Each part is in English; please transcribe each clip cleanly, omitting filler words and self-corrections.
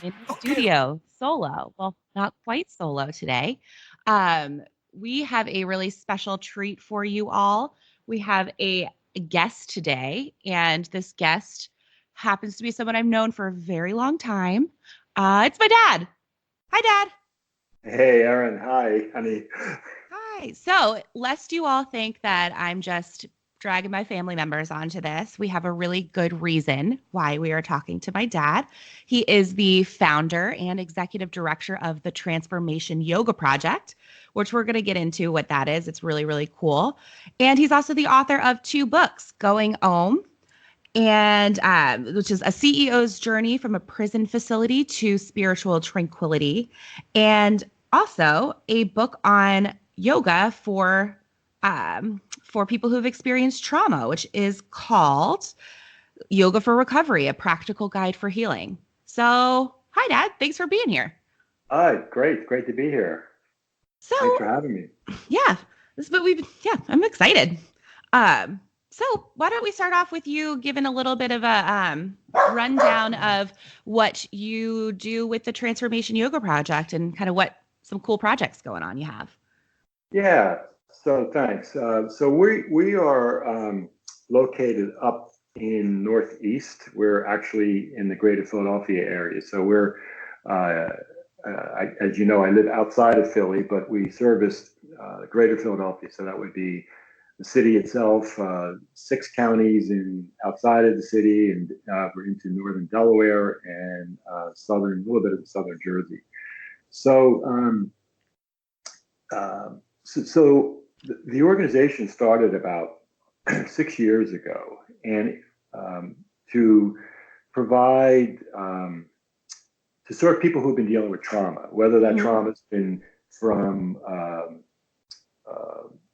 In the studio solo. Well, not quite solo today. Um, we have a really special treat for you all. We have a guest today, and this guest happens to be someone I've known for a very long time. It's my dad. Hi, Dad. Hey, Aaron. Hi, honey. Hi. So, lest you all think that I'm just dragging my family members onto this, we have a really good reason why we are talking to my dad. He is the founder and executive director of the Transformation Yoga Project, which we're going to get into what that is. It's really, really cool. And he's also the author of two books, Going Home, and which is a CEO's journey from a prison facility to spiritual tranquility, and also a book on yoga for people who've experienced trauma, which is called Yoga for Recovery: A Practical Guide for Healing. So, hi, Dad. Thanks for being here. Hi, great to be here. So, thanks for having me. Yeah, I'm excited. So why don't we start off with you giving a little bit of a rundown of what you do with the Transformation Yoga Project and kind of what some cool projects going on you have. Yeah, so thanks. So we are located up in Northeast. We're actually in the greater Philadelphia area. So we're, as you know, I live outside of Philly, but we service greater Philadelphia. So that would be the city itself, 6 counties outside of the city, and we're into northern Delaware and a little bit of southern Jersey. So, the organization started about 6 years ago, and to provide to serve people who've been dealing with trauma, whether that trauma's been from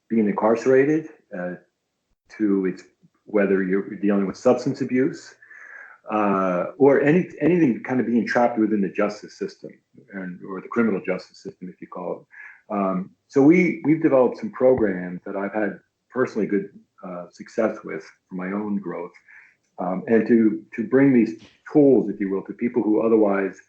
being incarcerated to whether you're dealing with substance abuse or anything kind of being trapped within the justice system or the criminal justice system, if you call it. So we've developed some programs that I've had personally good success with for my own growth, and to bring these tools, if you will, to people who otherwise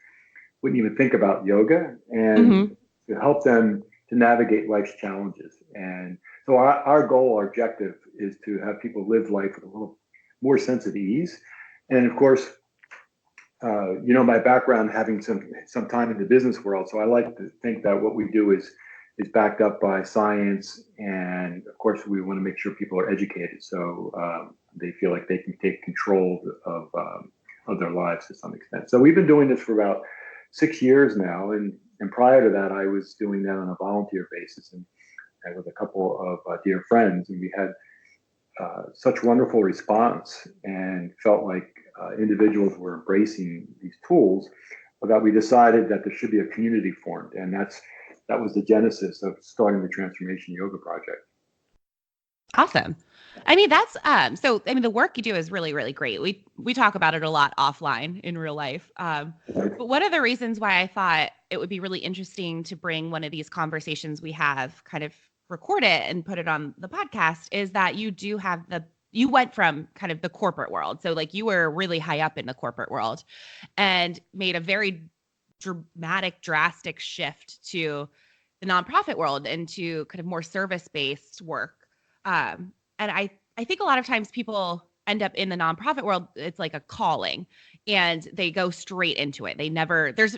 wouldn't even think about yoga, and to help them to navigate life's challenges. And so our goal, our objective is to have people live life with a little more sense of ease. And of course, my background having some time in the business world, so I like to think that what we do is backed up by science, and of course we want to make sure people are educated, so they feel like they can take control of their lives to some extent. So we've been doing this for about 6 years now, and prior to that I was doing that on a volunteer basis and with a couple of dear friends, and we had such wonderful response and felt like individuals were embracing these tools that we decided that there should be a community formed, and that was the genesis of starting the Transformation Yoga Project. Awesome. I mean, that's the work you do is really, really great. We talk about it a lot offline in real life. But one of the reasons why I thought it would be really interesting to bring one of these conversations we have, kind of record it and put it on the podcast, is that you went from kind of the corporate world. So like you were really high up in the corporate world and made a very drastic shift to the nonprofit world and to kind of more service-based work. And I think a lot of times people end up in the nonprofit world, it's like a calling, and they go straight into it. There's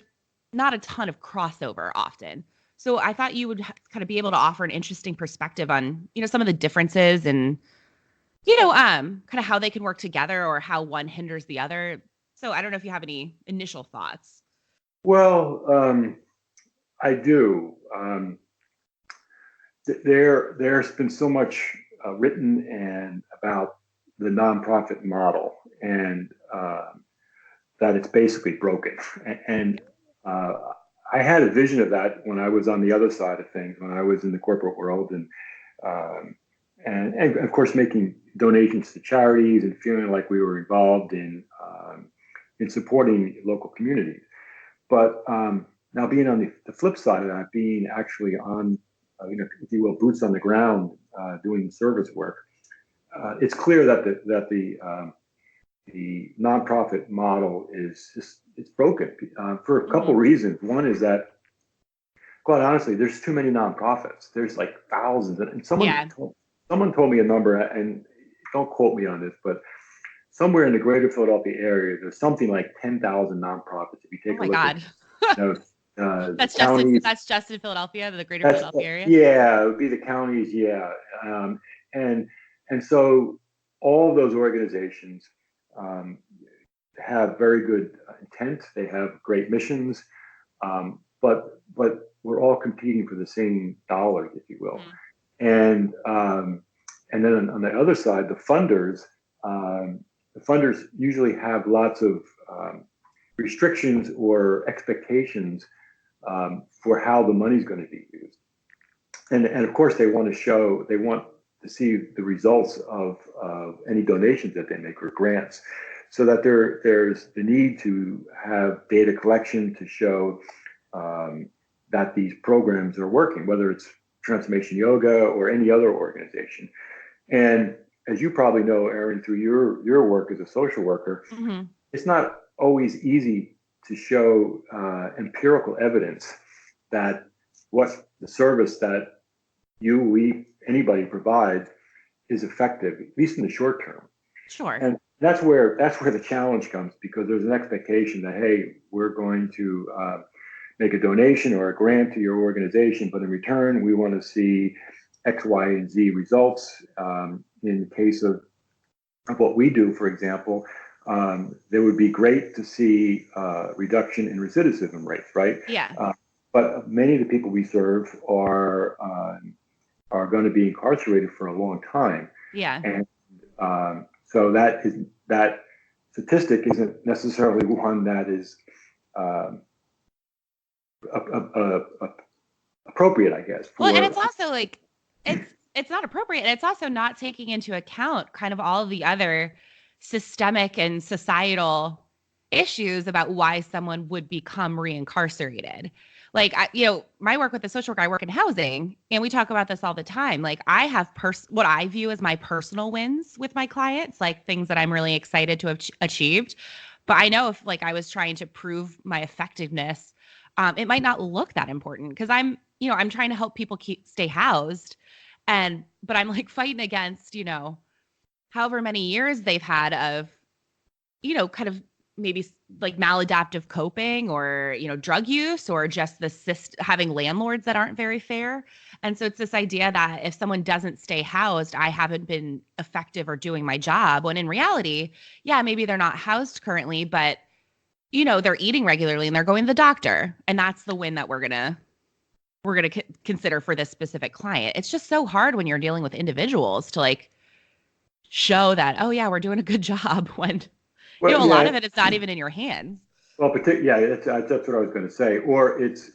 not a ton of crossover often. So I thought you would kind of be able to offer an interesting perspective on, some of the differences and, kind of how they can work together or how one hinders the other. So I don't know if you have any initial thoughts. Well, I do. There's been so much written and about the nonprofit model, and that it's basically broken. And I had a vision of that when I was on the other side of things, when I was in the corporate world, um, and of course making donations to charities and feeling like we were involved in supporting local communities. But now being on the flip side of that, being actually on, if you will, boots on the ground, doing service work, it's clear that the nonprofit model is just, it's broken for a couple reasons. One is that, quite honestly, there's too many nonprofits. There's like thousands, and someone told me a number, and don't quote me on this, but somewhere in the greater Philadelphia area, there's something like 10,000 nonprofits. If you take a look God. at that's just in Philadelphia, the greater Philadelphia area. Yeah, it would be the counties. Yeah, and so all of those organizations have very good intent. They have great missions, but we're all competing for the same dollars, if you will. And then on the other side, the funders usually have lots of restrictions or expectations for how the money's going to be used. And of course, they want to see the results of any donations that they make or grants, so that there's the need to have data collection to show that these programs are working, whether it's Transformation Yoga or any other organization. And as you probably know, Erin, through your work as a social worker, it's not always easy to show empirical evidence that what the service that anybody provides is effective, at least in the short term. Sure. And that's where the challenge comes, because there's an expectation that, hey, we're going to make a donation or a grant to your organization, but in return, we want to see X, Y, and Z results. In the case of what we do, for example, there would be great to see reduction in recidivism rates, right? Yeah. But many of the people we serve are going to be incarcerated for a long time. Yeah. And so that statistic isn't necessarily one that is appropriate, I guess. Well, and it's also like it's not appropriate, and it's also not taking into account kind of all of the other systemic and societal issues about why someone would become reincarcerated. Like, my work with the social worker, I work in housing, and we talk about this all the time. Like, I have what I view as my personal wins with my clients, like things that I'm really excited to have achieved. But I know if like I was trying to prove my effectiveness, it might not look that important, because I'm trying to help people stay housed. But I'm like fighting against, however many years they've had of, kind of maybe like maladaptive coping or, drug use, or just having landlords that aren't very fair. And so it's this idea that if someone doesn't stay housed, I haven't been effective or doing my job. When in reality, yeah, maybe they're not housed currently, but, they're eating regularly and they're going to the doctor. And that's the win that we're going to consider for this specific client. It's just so hard when you're dealing with individuals to like show that, oh yeah, we're doing a good job, when a lot of it's not even in your hands. Well, that's what I was going to say. Or it's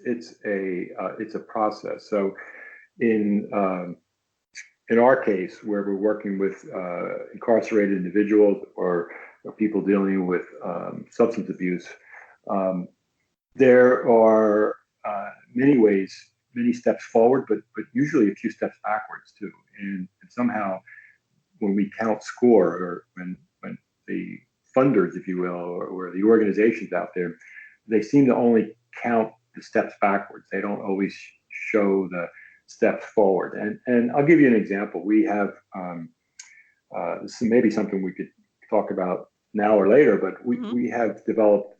a process. So in our case, where we're working with incarcerated individuals or people dealing with substance abuse, there are many steps forward, but usually a few steps backwards too. And somehow, when we count score, or when the funders, if you will, or the organizations out there, they seem to only count the steps backwards. They don't always show the steps forward. And I'll give you an example. We have this is maybe something we could talk about now or later, but we have developed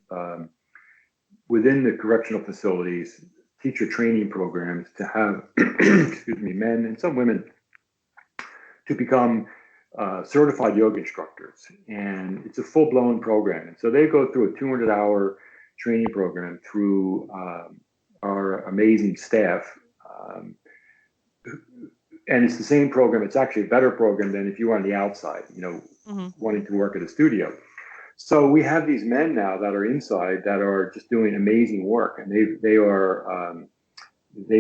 within the correctional facilities teacher training programs to have men and some women to become certified yoga instructors. And it's a full-blown program. And so they go through a 200-hour training program through our amazing staff, and it's the same program. It's actually a better program than if you were on the outside, Hmm. wanting to work at a studio. So we have these men now that are inside that are just doing amazing work, and they've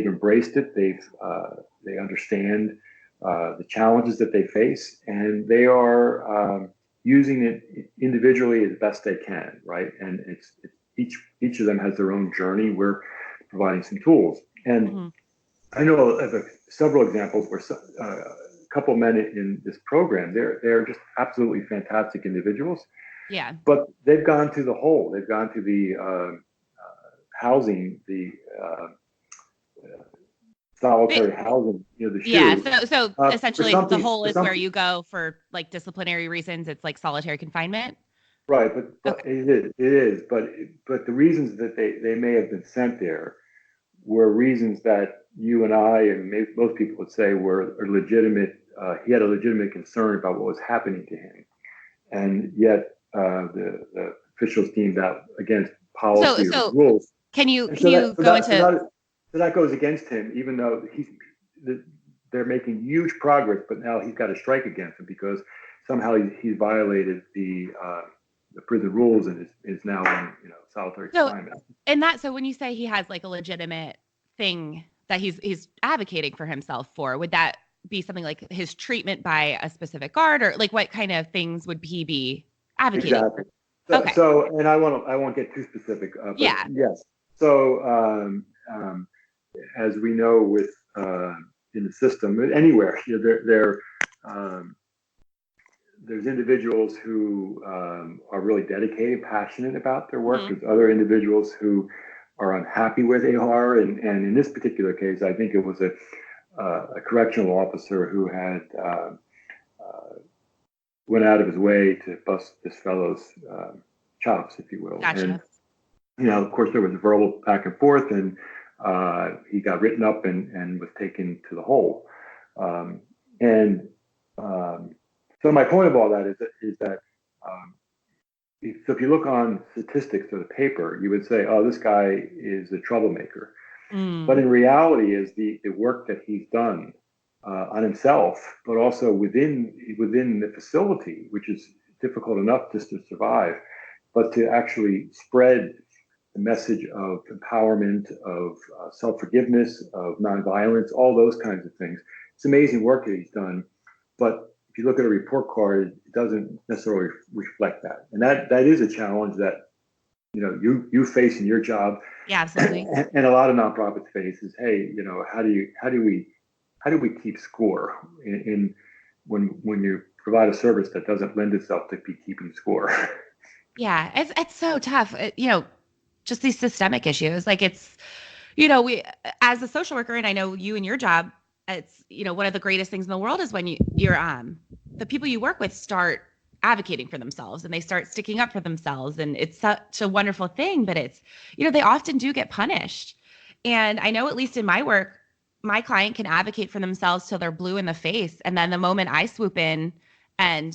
embraced it. They understand the challenges that they face, and they are using it individually as best they can, right? And it's each of them has their own journey. We're providing some tools, and Hmm. I know of several examples where a couple of men in this program, they're just absolutely fantastic individuals, Yeah. but they've gone to the hole. They've gone to the housing, the solitary housing, the Yeah. shoe, So for essentially the something, whole for is where something, you go for like disciplinary reasons. It's like solitary confinement. right? But Okay. it is, but the reasons that they may have been sent there were reasons that you and I and maybe most people would say were legitimate. He had a legitimate concern about what was happening to him, and yet the officials deemed that against So policy or so rules. can you And can you go into so that goes against him, even though they're making huge progress, but now he's got a strike against him because somehow he's violated the prison rules and is now in solitary so confinement. so when you say he has like a legitimate thing that he's advocating for himself for, would that be something like his treatment by a specific guard, or like what kind of things would he be advocating for? Exactly. Okay. And I won't get too specific, but Yeah. yes. So as we know with in the system anywhere, um, there's individuals who are really dedicated, passionate about their work. Hmm. There's other individuals who are unhappy where they are, and in this particular case, I think it was a correctional officer who had uh, went out of his way to bust this fellow's chops, if you will. And Gotcha. of course, there was verbal back and forth, and he got written up and was taken to the hole. Um, and um, so my point of all that is that um, if you look on statistics of the paper, you would say, "Oh, this guy is a troublemaker." But Mm. in reality, is the work that he's done on himself, but also within the facility, which is difficult enough just to survive, but to actually spread the message of empowerment, of self-forgiveness, of nonviolence, all those kinds of things. It's amazing work that he's done, but if you look at a report card, it doesn't necessarily reflect that, and that is a challenge that you face in your job, Yeah, absolutely. and a lot of nonprofits face is, hey, how do we keep score in when you provide a service that doesn't lend itself to be keeping score. Yeah, it's so tough. Just these systemic issues. Like we as a social worker, and I know you and your job, it's one of the greatest things in the world is when you're the people you work with start advocating for themselves and they start sticking up for themselves, and it's such a wonderful thing. But it's they often do get punished, and I know at least in my work, my client can advocate for themselves till they're blue in the face, and then the moment I swoop in and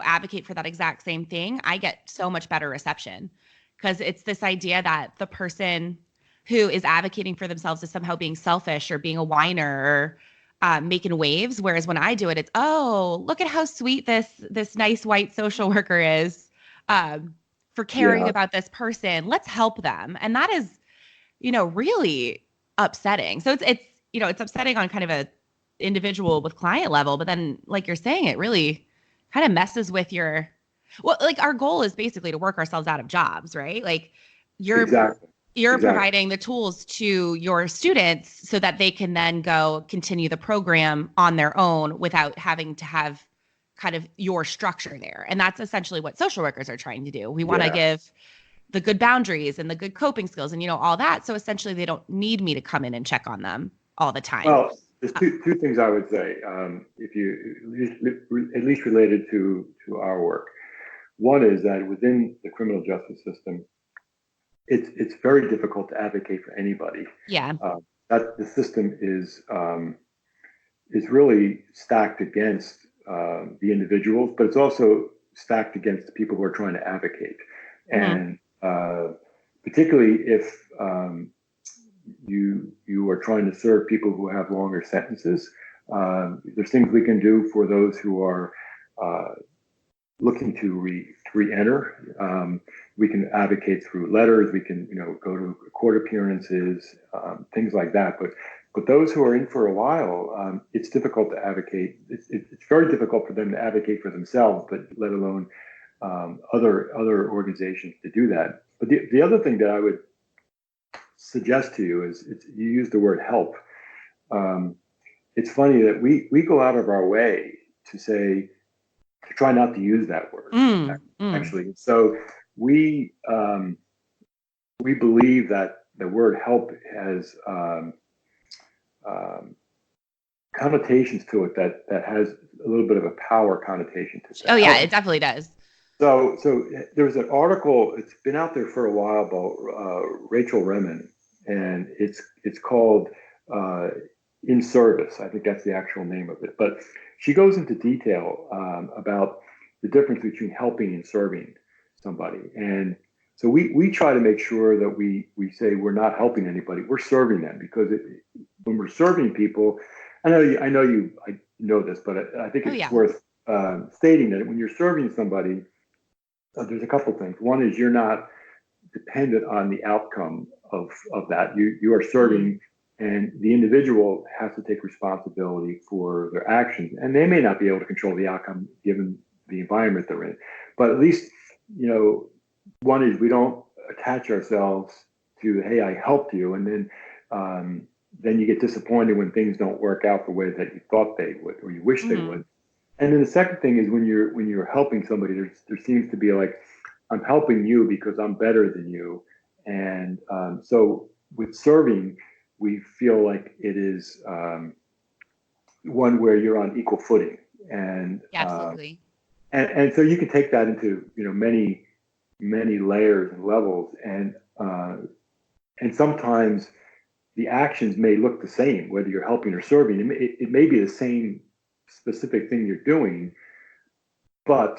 advocate for that exact same thing, I get so much better reception, because it's this idea that the person who is advocating for themselves is somehow being selfish or being a whiner or making waves. Whereas when I do it, it's, oh, look at how sweet this nice white social worker is, for caring Yeah, about this person. Let's help them, and that is really upsetting. So it's upsetting on kind of a individual with client level, but then like you're saying, it really kind of messes with your, well, like our goal is basically to work ourselves out of jobs, right? Like you're exactly, you're exactly. providing the tools to your students so that they can then go continue the program on their own without having to have kind of your structure there. And that's essentially what social workers are trying to do. We want to Yeah. give the good boundaries and the good coping skills and all that. So essentially they don't need me to come in and check on them all the time. Well, there's two things I would say, if you at least related to our work. One is that within the criminal justice system, it's very difficult to advocate for anybody. Yeah. Uh, that the system is really stacked against the individuals, but it's also stacked against the people who are trying to advocate. Hmm. And particularly if you are trying to serve people who have longer sentences, There's things we can do for those who are looking to re-enter. We can advocate through letters. We can, go to court appearances, things like that. But those who are in for a while, it's difficult to advocate. It's very difficult for them to advocate for themselves, but let alone other organizations to do that. But the other thing that I would suggest to you is you use the word help. It's funny that we go out of our way to try not to use that word, actually. So we believe that the word help has connotations to it that has a little bit of a power connotation to it. Oh yeah, it definitely does. So there's an article, it's been out there for a while, about Rachel Remen, and it's called In Service. I think that's the actual name of it. But she goes into detail about the difference between helping and serving somebody. And so we try to make sure that we say we're not helping anybody, we're serving them, because when we're serving people, I know this, but I think it's worth stating that when you're serving somebody, there's a couple things. One is you're not dependent on the outcome of that. You are serving, and the individual has to take responsibility for their actions, and they may not be able to control the outcome given the environment they're in. But at least, one is we don't attach ourselves to, hey, I helped you, and then you get disappointed when things don't work out the way that you thought they would or you wish they would. And then the second thing is when you're helping somebody, there seems to be like, I'm helping you because I'm better than you. And so with serving, we feel like it is one where you're on equal footing. And absolutely. And so you can take that into many layers and levels, and sometimes the actions may look the same whether you're helping or serving. It may be the same specific thing you're doing, but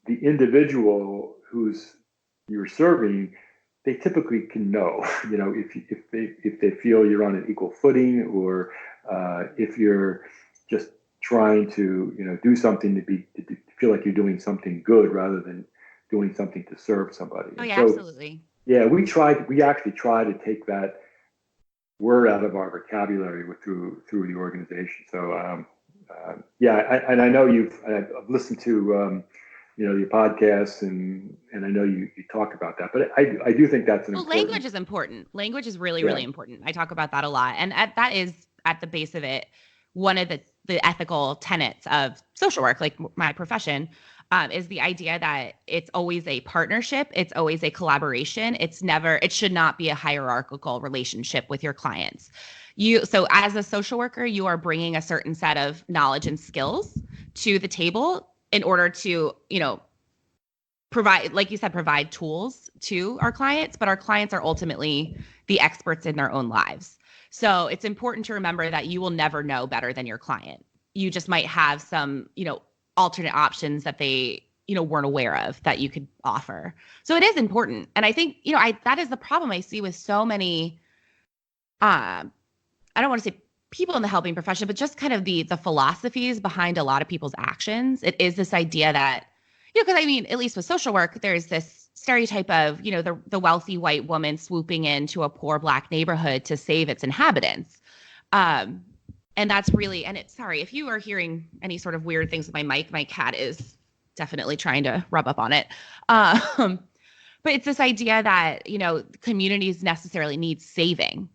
the individual who's you're serving, they typically can know, if they feel you're on an equal footing, or if you're just trying to do something to feel like you're doing something good rather than doing something to serve somebody. Oh yeah, absolutely. Yeah, we actually try to take that word out of our vocabulary through the organization. So and I know I've listened to your podcasts, and I know you talk about that, but I do think that's important. Language is important. Language is really, really important. I talk about that a lot, and that is at the base of it one of the ethical tenets of social work, like my profession. Is the idea that it's always a partnership, it's always a collaboration. It should not be a hierarchical relationship with your clients. So as a social worker, you are bringing a certain set of knowledge and skills to the table in order to, provide, like you said, provide tools to our clients, but our clients are ultimately the experts in their own lives. So it's important to remember that you will never know better than your client. You just might have some, alternate options that they, weren't aware of that you could offer. So it is important. And I think, that is the problem I see with so many, I don't want to say people in the helping profession, but just kind of the philosophies behind a lot of people's actions. It is this idea that, because at least with social work, there's this stereotype of, the wealthy white woman swooping into a poor Black neighborhood to save its inhabitants. And that's really, sorry, if you are hearing any sort of weird things with my cat is definitely trying to rub up on it. But it's this idea that, communities necessarily need saving,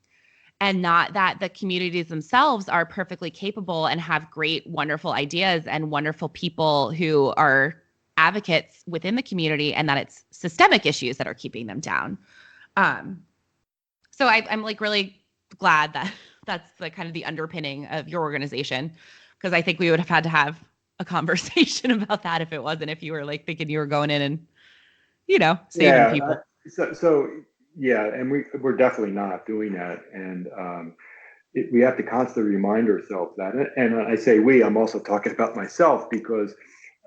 and not that the communities themselves are perfectly capable and have great, wonderful ideas and wonderful people who are advocates within the community, and that it's systemic issues that are keeping them down. So I'm like really glad that that's the kind of the underpinning of your organization, because I think we would have had to have a conversation about that if you were like thinking you were going in and, saving people. And we're definitely not doing that. And we have to constantly remind ourselves that. And I say I'm also talking about myself, because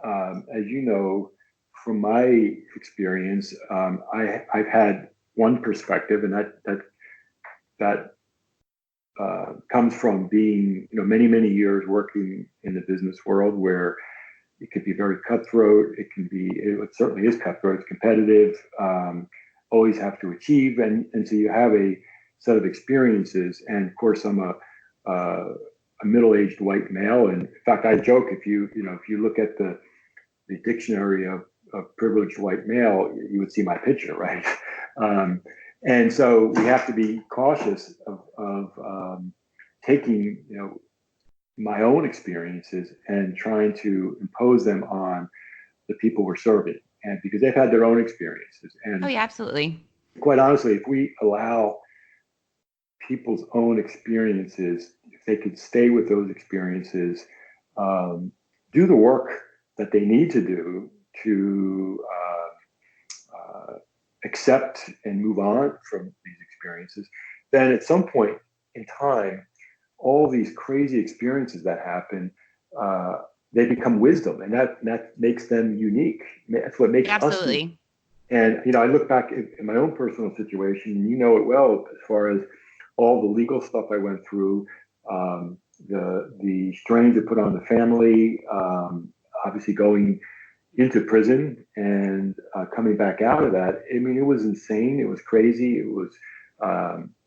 as you know, from my experience, I've had one perspective, and that comes from being, many, many years working in the business world where it could be very cutthroat. It certainly is cutthroat. It's competitive. Always have to achieve, and so you have a set of experiences. And of course, I'm a middle-aged white male, and in fact, I joke if you look at the dictionary of privileged white male, you would see my picture, right? And so we have to be cautious of taking, my own experiences and trying to impose them on the people we're serving, and because they've had their own experiences. Oh And yeah, absolutely. quite honestly, if we allow people's own experiences, if they could stay with those experiences, do the work that they need to do to accept and move on from these experiences, then at some point in time, all these crazy experiences that happen, they become wisdom, and that makes them unique. That's what makes us unique. Absolutely. And I look back in my own personal situation, and you know it well, as far as all the legal stuff I went through, the strains it put on the family, obviously going into prison and coming back out of that. I mean, it was insane. It was crazy. It was,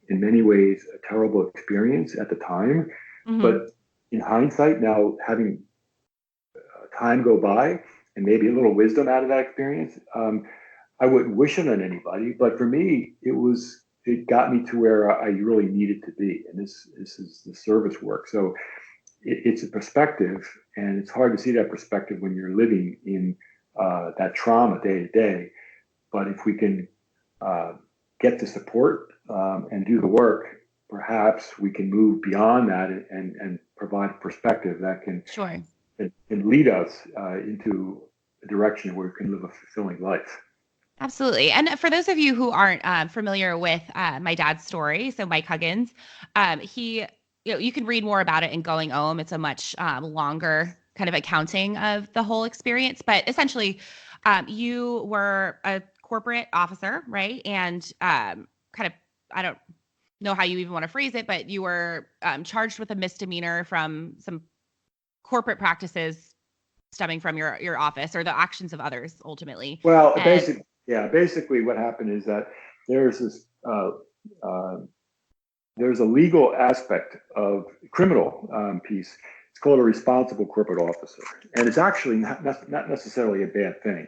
in many ways, a terrible experience at the time. Mm-hmm. But in hindsight, now having time go by and maybe a little wisdom out of that experience, I wouldn't wish it on anybody. But for me, it got me to where I really needed to be. And this is the service work. So it's a perspective, and it's hard to see that perspective when you're living in that trauma day to day. But if we can get the support and do the work, perhaps we can move beyond that and provide a perspective that can Sure. and lead us into a direction where we can live a fulfilling life. Absolutely. And for those of you who aren't familiar with my dad's story, so Mike Huggins, he, you can read more about it in Going Home. It's a much longer kind of accounting of the whole experience. But essentially, you were a corporate officer, right? And kind of, I don't know how you even want to phrase it, but you were charged with a misdemeanor from some corporate practices stemming from your office or the actions of others ultimately. Well, And basically what happened is that there's this there's a legal aspect of criminal piece. It's called a responsible corporate officer, and it's actually not necessarily a bad thing.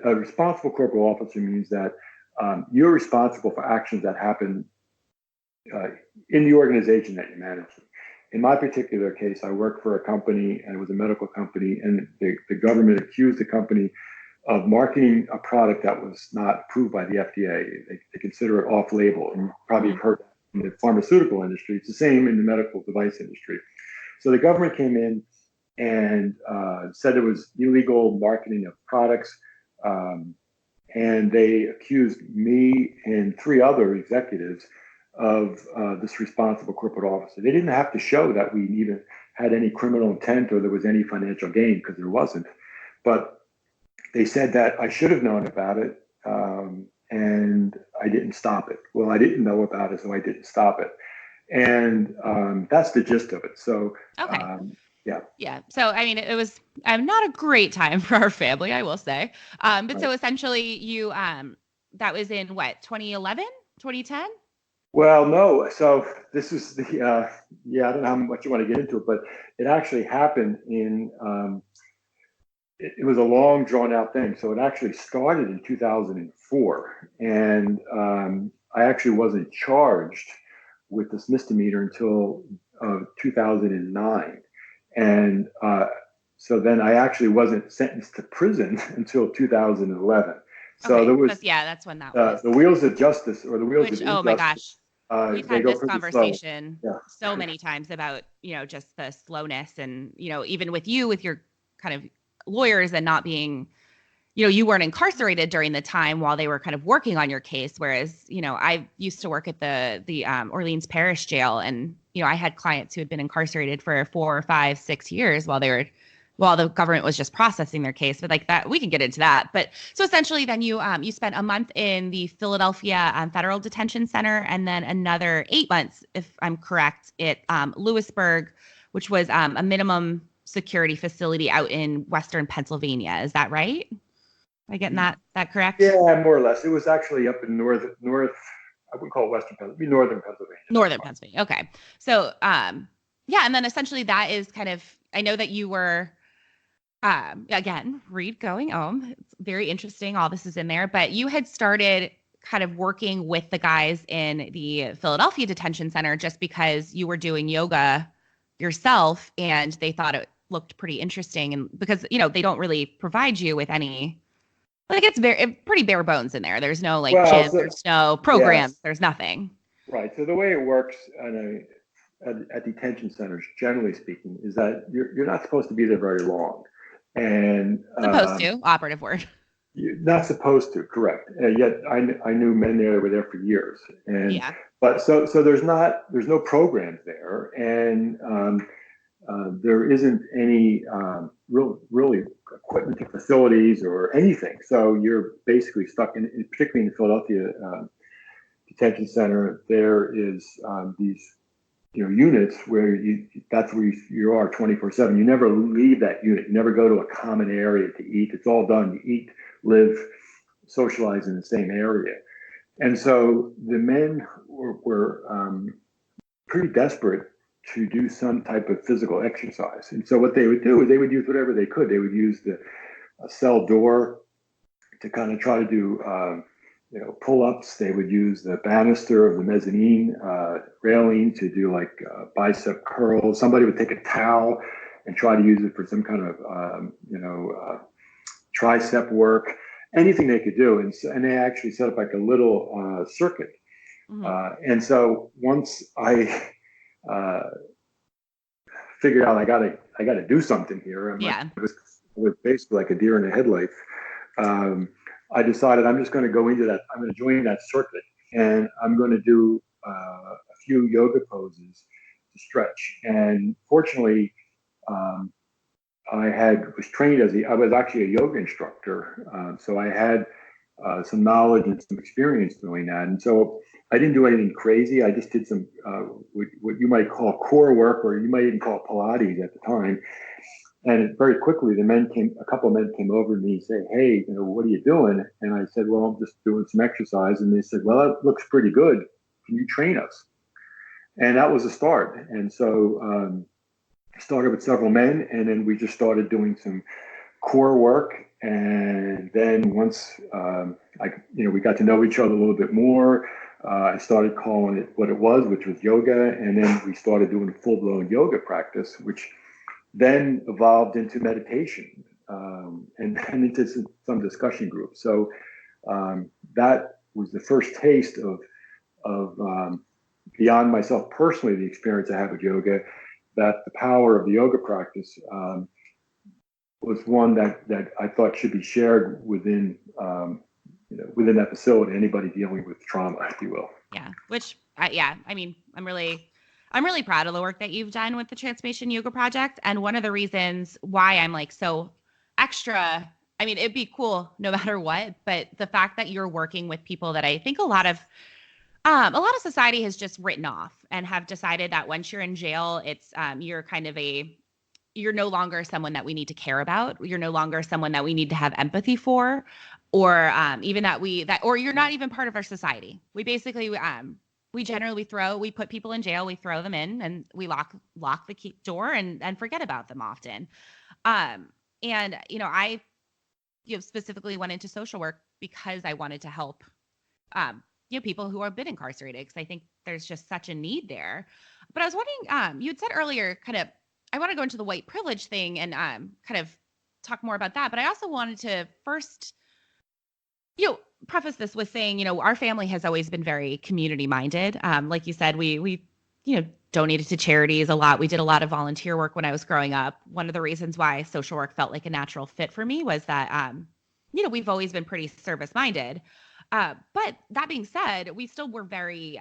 A responsible corporate officer means that you're responsible for actions that happen in the organization that you're managing. In my particular case, I worked for a company, and it was a medical company, and the government accused the company of marketing a product that was not approved by the FDA. They consider it off-label, and you probably have heard in the pharmaceutical industry. It's the same in the medical device industry. So the government came in and said it was illegal marketing of products, and they accused me and 3 other executives of this responsible corporate officer. They didn't have to show that we even had any criminal intent or there was any financial gain, because there wasn't. But they said that I should have known about it, and I didn't stop it. Well, I didn't know about it, so I didn't stop it. And that's the gist of it. So, okay. Yeah. Yeah. So, I mean, it was not a great time for our family, I will say. But Right. so essentially you, that was in what, 2011, 2010? Well, no. So this is the, I don't know how much you want to get into it, but it actually happened it was a long drawn out thing. So it actually started in 2004. And I actually wasn't charged with this misdemeanor until 2009. And so then I actually wasn't sentenced to prison until 2011. So Okay. there was, that's when that was. the wheels of justice, or the wheels Which, of oh my injustice, gosh, we've they had go this pretty slow. conversation Yeah. so many times about, just the slowness and, even with you, with your kind of lawyers and not being, you weren't incarcerated during the time while they were kind of working on your case. Whereas, I used to work at the Orleans Parish Jail, and, I had clients who had been incarcerated for 4 or 5, 6 years while they were while the government was just processing their case. But like that, we can get into that. But so essentially, then you spent a month in the Philadelphia Federal Detention Center, and then another 8 months, if I'm correct, at Lewisburg, which was a minimum security facility out in Western Pennsylvania. Is that right? Am I getting that correct? Yeah, more or less. It was actually up in north. I wouldn't call it Western Pennsylvania, northern Pennsylvania. Northern Pennsylvania. Okay. So, yeah, and then essentially that is kind of, I know that you were, again, read Going Home. It's very interesting. All this is in there, but you had started kind of working with the guys in the Philadelphia Detention Center just because you were doing yoga yourself and they thought it looked pretty interesting. And because, they don't really provide you with any, like it's pretty bare bones in there. There's no like Well, gym, so, there's no programs, yes, there's nothing. right. So the way it works at detention centers, generally speaking, is that you're not supposed to be there very long, and Supposed to, operative word. you're not supposed to. Correct. Yet I knew men there that were there for years, and Yeah. but so there's no programs there, and there isn't any really equipment or facilities or anything. So you're basically stuck particularly in the Philadelphia detention center. There is these units where that's where you are 24/7. You never leave that unit. You never go to a common area to eat. It's all done. You eat, live, socialize in the same area. And so the men were pretty desperate to do some type of physical exercise. And so what they would do is they would use whatever they could. They would use the cell door to kind of try to do pull-ups. They would use the banister of the mezzanine railing to do like bicep curls. Somebody would take a towel and try to use it for some kind of tricep work. Anything they could do, and they actually set up like a little circuit. Mm-hmm. And so once I figured out I gotta do something here, it was basically like a deer in the headlights. I decided I'm just going to go into that. I'm going to join that circuit, and I'm going to do a few yoga poses to stretch. And fortunately, I was trained I was actually a yoga instructor, so I had some knowledge and some experience doing that. And so I didn't do anything crazy. I just did some what you might call core work, or you might even call Pilates at the time. And very quickly, a couple of men came over to me and said, "Hey, what are you doing?" And I said, "Well, I'm just doing some exercise." And they said, "Well, that looks pretty good. Can you train us?" And that was the start. And so I started with several men, and then we just started doing some core work. And then once we got to know each other a little bit more, I started calling it what it was, which was yoga. And then we started doing full-blown yoga practice, which then evolved into meditation and into some discussion groups. So that was the first taste of beyond myself personally, the experience I had with yoga, that the power of the yoga practice was one that I thought should be shared within that facility, anybody dealing with trauma, if you will. Yeah, I mean, I'm really proud of the work that you've done with the Transformation Yoga Project. And one of the reasons why I'm like so extra, I mean, it'd be cool no matter what, but the fact that you're working with people that I think a lot of society has just written off and have decided that once you're in jail, it's you're no longer someone that we need to care about. You're no longer someone that we need to have empathy for, or even or you're not even part of our society. We basically we generally we put people in jail, we throw them in, and we lock the door and forget about them often. And I specifically went into social work because I wanted to help people who have been incarcerated, because I think there's just such a need there. But I was wondering, you had said earlier, I want to go into the white privilege thing and kind of talk more about that. But I also wanted to first, preface this with saying, our family has always been very community minded. Like you said, we donated to charities a lot. We did a lot of volunteer work when I was growing up. One of the reasons why social work felt like a natural fit for me was that, we've always been pretty service minded. But that being said, we still were very,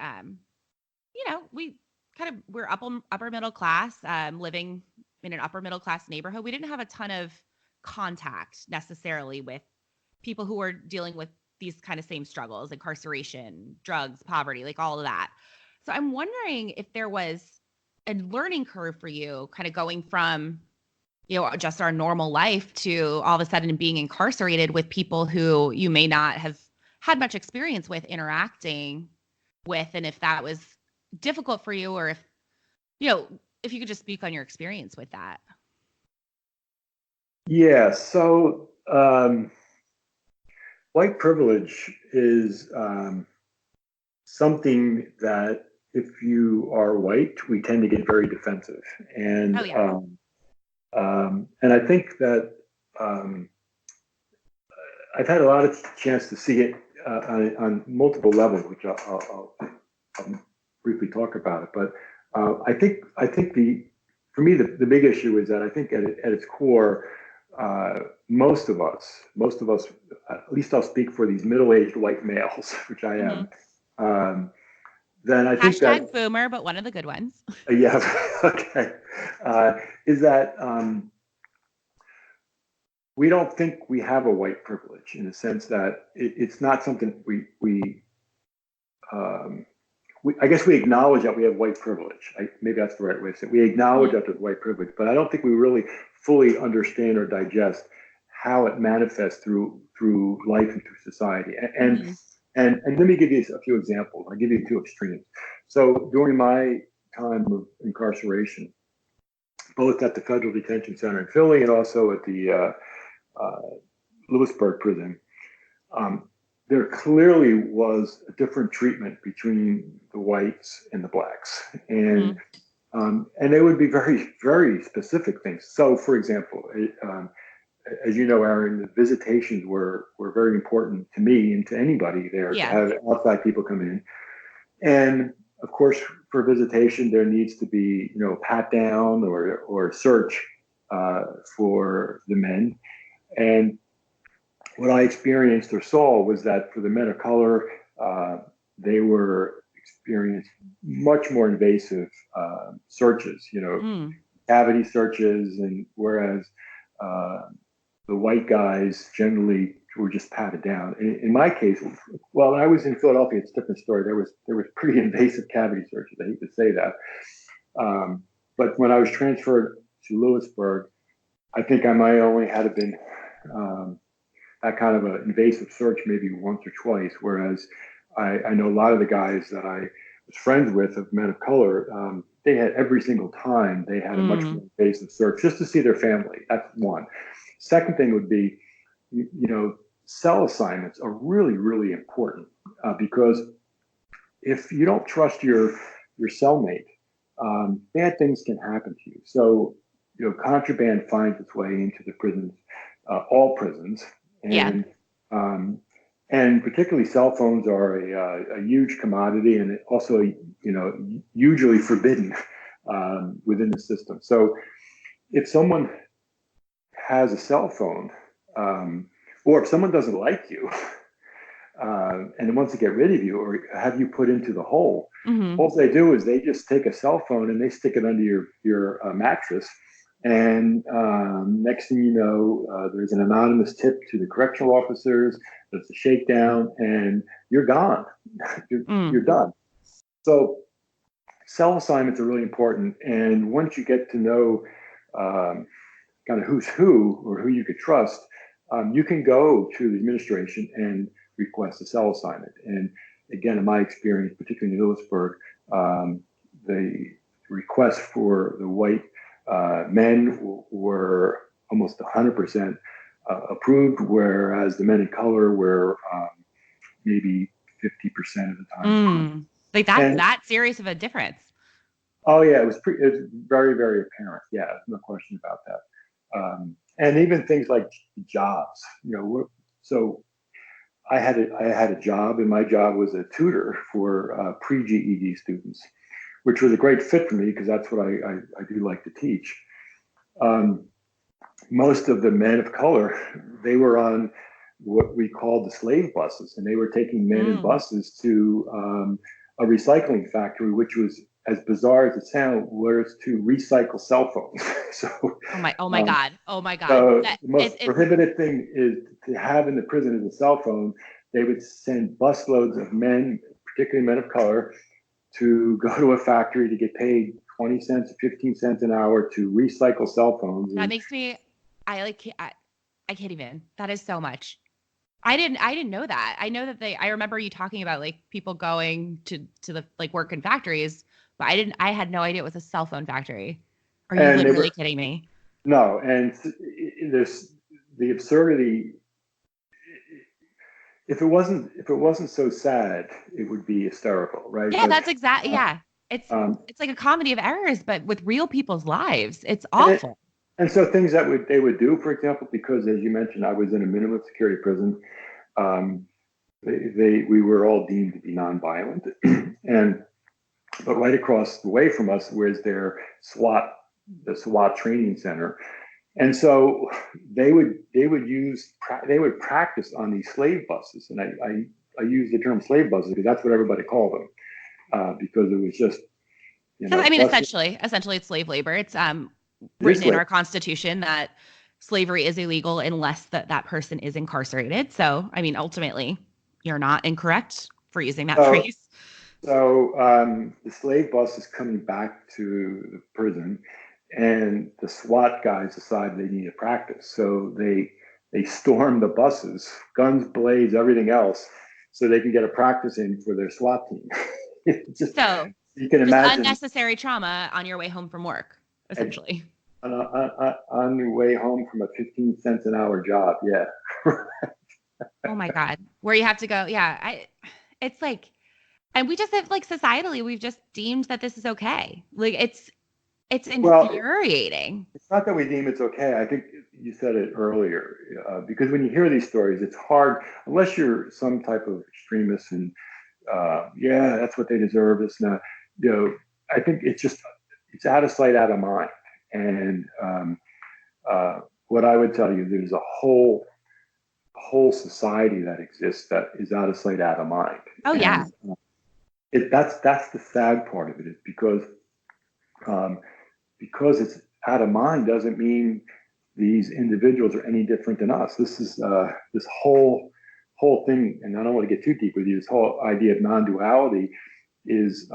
we're upper middle class, living in an upper middle class neighborhood, we didn't have a ton of contact necessarily with people who were dealing with these kind of same struggles, incarceration, drugs, poverty, like all of that. So I'm wondering if there was a learning curve for you, kind of going from, just our normal life to all of a sudden being incarcerated with people who you may not have had much experience with interacting with, and if that was difficult for you, or you know, if you could just speak on your experience with that. Yeah. So white privilege is something that if you are white, we tend to get very defensive. Oh yeah. And I think that I've had a lot of chance to see it on multiple levels, which I'll briefly talk about it. But I think for me the big issue is that I think at its core, most of us, at least I'll speak for these middle-aged white males, which I Mm-hmm. am. Um, then I think Hashtag that boomer, but one of the good ones. yeah, okay, is that we don't think we have a white privilege in the sense that it's not something um, I guess we acknowledge that we have white privilege. Maybe that's the right way to say it. We acknowledge Mm-hmm. that there's white privilege, but I don't think we really fully understand or digest how it manifests through life and through society. Mm-hmm. And let me give you a few examples. I'll give you two extremes. So during my time of incarceration, both at the Federal Detention Center in Philly and also at the Lewisburg prison, um, there clearly was a different treatment between the whites and the blacks, Mm-hmm. and they would be very, very specific things. So, for example, as you know, Aaron, the visitations were very important to me and to anybody there to Yeah. have outside people come in. And of course, for visitation, there needs to be pat down or search for the men. And what I experienced or saw was that for the men of color, they were experienced much more invasive searches, Mm. cavity searches, and whereas uh, the white guys generally were just patted down. In my case, well, when I was in Philadelphia, it's a different story. There was pretty invasive cavity searches. I hate to say that, but when I was transferred to Lewisburg, I think I might only had been um, that kind of an invasive search maybe once or twice. Whereas I know a lot of the guys that I was friends with of men of color, they had every single time they had a much Mm. more invasive search just to see their family. That's one. Second thing would be, cell assignments are really, really important because if you don't trust your cellmate, bad things can happen to you. So, contraband finds its way into the prisons, all prisons, Yeah. and um, and particularly cell phones are a huge commodity, and also, usually forbidden within the system. So, if someone has a cell phone, or if someone doesn't like you, and wants to get rid of you or have you put into the hole, Mm-hmm. all they do is they just take a cell phone and they stick it under your mattress. And next thing you know, there's an anonymous tip to the correctional officers. There's a shakedown, and you're gone. you're, Mm. you're done. So cell assignments are really important. And once you get to know kind of who's who or who you could trust, you can go to the administration and request a cell assignment. And again, in my experience, particularly in Lewisburg, the requests for the white men were almost 100% approved, whereas the men of color were maybe 50% of the time declined. Mm. Like that's And that serious of a difference. oh yeah, it was very, very apparent. Yeah, no question about that. And even things like jobs, so I had a job, and my job was a tutor for pre-GED students, which was a great fit for me because that's what I do like to teach. Um, Most of the men of color, they were on what we called the slave buses, and they were taking men in Mm. buses to a recycling factory, which was as bizarre as it sounds, was to recycle cell phones. So, oh my um, God. Oh my God. so That the most it's prohibited thing is to have in the prison is a cell phone. They would send busloads of men, particularly men of color, to go to a factory to get paid 20 cents or 15 cents an hour to recycle cell phones. that And, makes me I like I can't even. That is so much. I didn't know that. I know that I remember you talking about like people going to the like work in factories, but I had no idea it was a cell phone factory. Are you and they literally were, kidding me? no, and there's the absurdity. If it wasn't so sad, it would be hysterical, right? Yeah, But that's exactly uh, yeah. um, It's like a comedy of errors, but with real people's lives. It's and it, awful. and so things that they would do, for example, because as you mentioned, I was in a minimum security prison. Um, we were all deemed to be nonviolent, and but right across the way from us was their the SWAT training center, and so they would practice on these slave buses, and I use the term slave buses because that's what everybody called them, because it was just So I mean, buses. essentially, it's slave labor. It's It is written in slave. our Constitution that slavery is illegal unless that person is incarcerated. So I mean, ultimately, you're not incorrect for using that So phrase. the slave bus is coming back to the prison, and the SWAT guys decide they need to practice. So they storm the buses, guns, blades, everything else, so they can get a practice in for their SWAT team. Just So you can just imagine unnecessary trauma on your way home from work, essentially. on your way home from a 15 cents an hour job. Yeah. Oh my God. Where you have to go. Yeah. It's like, and we just have like societally, we've just deemed that this is okay. Like it's Well, infuriating. it's not that we deem it's okay. I think you said it earlier, because when you hear these stories, it's hard unless you're some type of extremist and yeah, that's what they deserve. It's not, I think it's out of sight, out of mind. And what I would tell you, there's a whole society that exists that is out of sight, out of mind. Oh yeah. And that's the sad part of it is um, because it's out of mind doesn't mean these individuals are any different than us. This is this whole thing, and I don't want to get too deep with you. This whole idea of non-duality is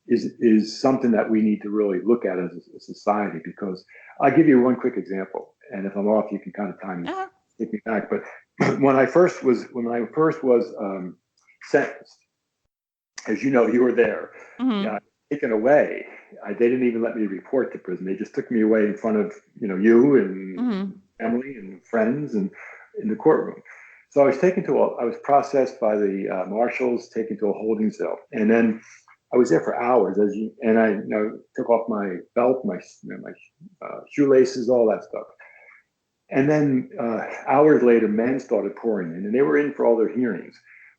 is something that we need to really look at as a society. Because I'll give you one quick example, and if I'm off, you can kind of time me, Uh-huh. take me back. But when I first was sentenced, as you know, you were there. Mm-hmm. Yeah, taken away. They didn't even let me report to prison. They just took me away in front of you and Mm-hmm. family and friends and in the courtroom. So I was processed by the marshals, taken to a holding cell, and then I was there for hours. And I took off my belt, my shoelaces, all that stuff. And then hours later, men started pouring in, and they were in for all their hearings.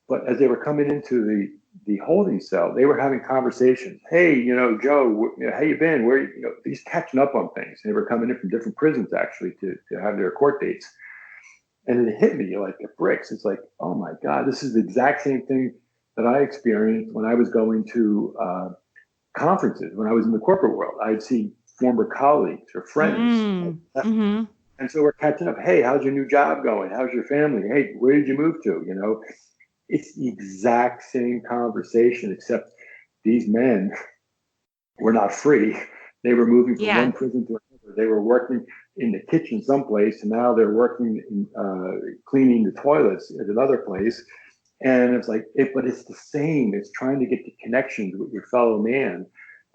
But as they were coming into the holding cell, they were having conversations. Hey, Joe, how you been? Where, these catching up on things. And they were coming in from different prisons actually to have their court dates. And it hit me like a bricks. It's like, oh my God, this is the exact same thing that I experienced when I was going to conferences. When I was in the corporate world, I'd see former colleagues or friends. Mm-hmm. And so we're catching up. Hey, how's your new job going? How's your family? Hey, where did you move to? It's the exact same conversation, except these men were not free. They were moving from Yeah. one prison to another. They were working in the kitchen someplace, and now they're working in, cleaning the toilets at another place. And it's like, but it's the same. It's trying to get the connections with your fellow man.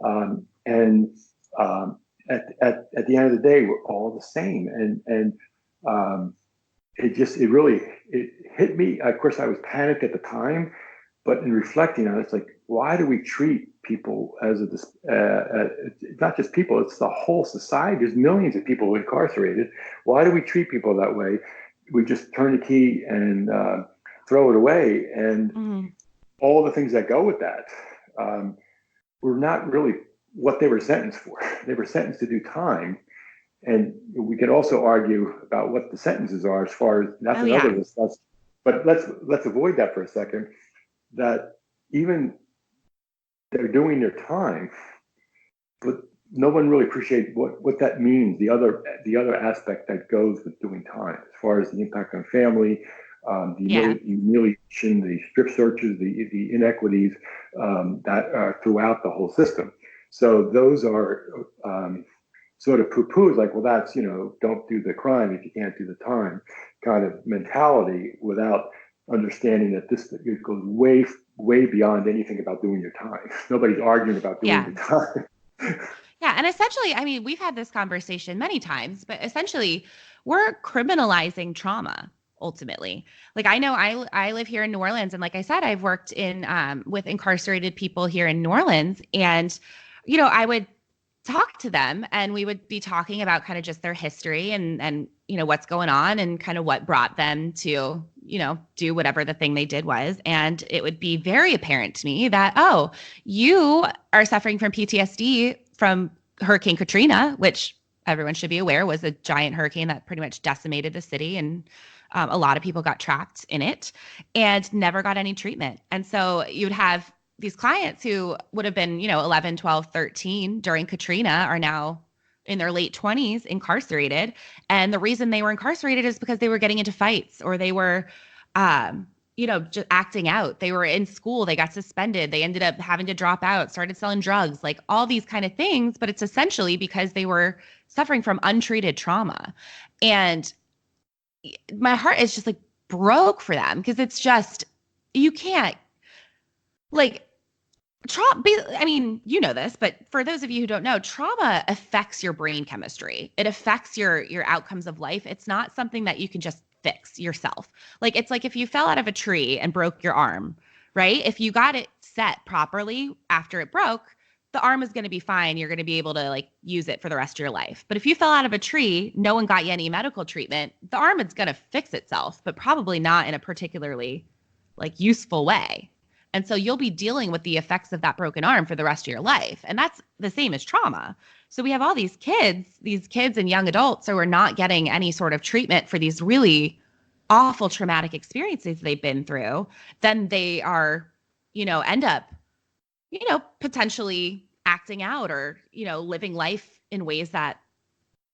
And at the end of the day, we're all the same. And um, it hit me. Of course, I was panicked at the time, but in reflecting on it, it's like, why do we treat people as not just people, it's the whole society. There's millions of people incarcerated. Why do we treat people that way? We just turn the key and throw it away. And Mm-hmm. all the things that go with that were not really what they were sentenced for. They were sentenced to do time. And we could also argue about what the sentences are as far as that's Oh another yeah. discussion. But let's avoid that for a second. That even they're doing their time, but no one really appreciates what that means. The other aspect that goes with doing time, as far as the impact on family, the Yeah. humiliation, the strip searches, the inequities that are throughout the whole system. So those are sort of poo-poos, like, well, that's, don't do the crime if you can't do the time, kind of mentality, without understanding that this, it goes way, way beyond anything about doing your time. Nobody's arguing about doing Yeah. your time. Yeah. And essentially, I mean, we've had this conversation many times, but essentially, we're criminalizing trauma ultimately. Like I know I live here in New Orleans, and like I said, I've worked in with incarcerated people here in New Orleans, and I would talk to them and we would be talking about kind of just their history and what's going on and kind of what brought them to do whatever the thing they did was. And it would be very apparent to me that, oh, you are suffering from PTSD from Hurricane Katrina, which everyone should be aware was a giant hurricane that pretty much decimated the city, and a lot of people got trapped in it and never got any treatment. And so you'd have these clients who would have been, 11, 12, 13 during Katrina are now in their late 20s incarcerated. And the reason they were incarcerated is because they were getting into fights, or they were, just acting out. They were in school, they got suspended, they ended up having to drop out, started selling drugs, like all these kind of things. But it's essentially because they were suffering from untreated trauma. And my heart is just like broke for them, because it's just, you can't, like, trauma, I mean, you know this, but for those of you who don't know, trauma affects your brain chemistry. It affects your outcomes of life. It's not something that you can just fix yourself. Like, it's like if you fell out of a tree and broke your arm, right? If you got it set properly after it broke, the arm is going to be fine. You're going to be able to like use it for the rest of your life. But if you fell out of a tree, no one got you any medical treatment, the arm is going to fix itself, but probably not in a particularly like useful way. And so you'll be dealing with the effects of that broken arm for the rest of your life. And that's the same as trauma. So we have all these kids and young adults who are not getting any sort of treatment for these really awful traumatic experiences they've been through. Then they are, end up, potentially acting out, or, living life in ways that